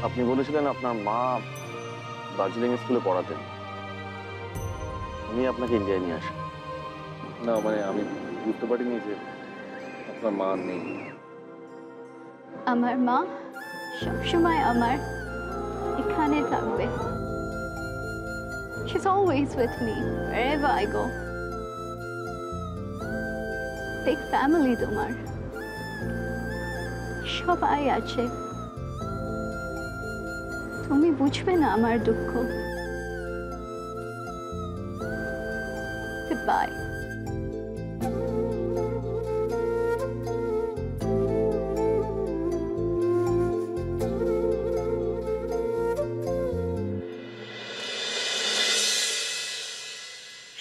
আপনি বলেছিলেন আপনার মা দার্জিলিং স্কুলে পড়াতেন, উনি আপনাকে ইন্ডিয়ায় নিয়ে আসেন। না মানে আমি বুঝতে পারিনি যে আপনার মা নেই। আমার মা সবসময় আমার এখানে থাকবে। She's always with me wherever I go. Big family তোমার, সবাই আছে। তুমি বুঝবে না আমার দুঃখ। Goodbye.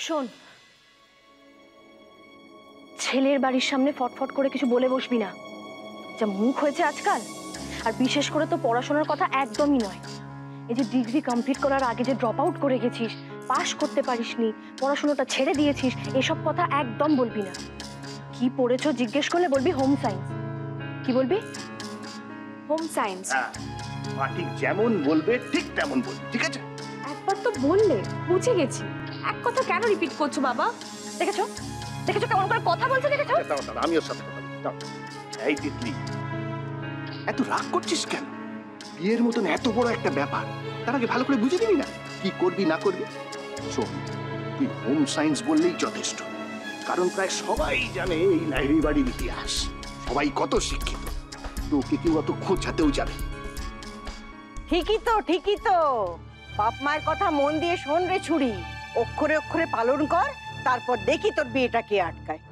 শোন, ছেলের বাড়ির সামনে ফটফট করে কিছু বলে বসবি না, যা মুখ হয়েছে আজকাল। আর বিশেষ করে তো পড়াশোনার কথা একদমই নয়। এই যে ডিগ্রি কমপ্লিট করার আগে যে ড্রপ আউট করে গেছিস, পাশ করতে পারিসনি, পড়াশোনাটা ছেড়ে দিয়েছিস, এসব কথা একদম বলবি না। কি পড়েছো জিজ্ঞেস করলে বলবি হোম সায়েন্স। কি বলবি? Home science. মা ঠিক যেমন বলবে ঠিক তেমন বলবে, ঠিক আছে? একবার তো বললে, বুঝে গেছি। এক কথা কেন রিপিট করছো বাবা? দেখেছো দেখেছো কেমন করে কথা বলছে, দেখেছো? আমি ওর সাথে কথা বলি। এই তিতলি, এত রাগ করছিস কেন? বিয়ের মতন এত বড় একটা ব্যাপার, তার আগে ভালো করে বুঝে দিবি না কি করবি না করবি। শোন, তুই হোম সায়েন্স বললেই যথেষ্ট, কারণ প্রায় সবাই জানে এই লাইব্রেরি বাড়ির ইতিহাস, সবাই কত শিক্ষিত, তোকে কেউ অত খোঁজাতেও যাবে। ঠিকই তো বাপ মায়ের কথা মন দিয়ে শোন রে ছুরি, অক্ষরে অক্ষরে পালন কর, তারপর দেখি তোর বিয়েটা কে আটকায়।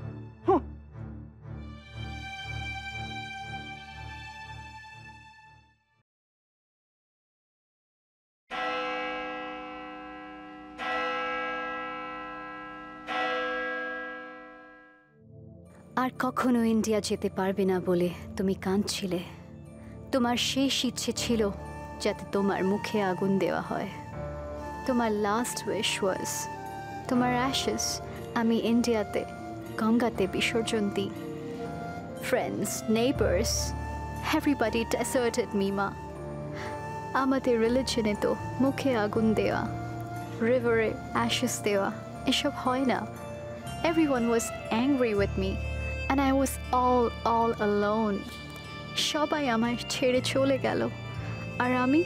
আর কখনো ইন্ডিয়া যেতে পারবে না বলে তুমি কাঁদছিলে। তোমার শেষ ইচ্ছে ছিল যাতে তোমার মুখে আগুন দেওয়া হয়। তোমার লাস্ট উইশ ওয়াজ তোমার অ্যাশেস আমি ইন্ডিয়াতে গঙ্গাতে বিসর্জন দিই। ফ্রেন্ডস, নেইবার্স, এভরিবডি ডেসার্টেড মি মা। আমাদের রিলিজনে তো মুখে আগুন দেওয়া, রিভারে অ্যাশেস দেওয়া এসব হয় না। Everyone was angry with me and I was all alone. সবাই আমায় ছেড়ে চলে গেল আর আমি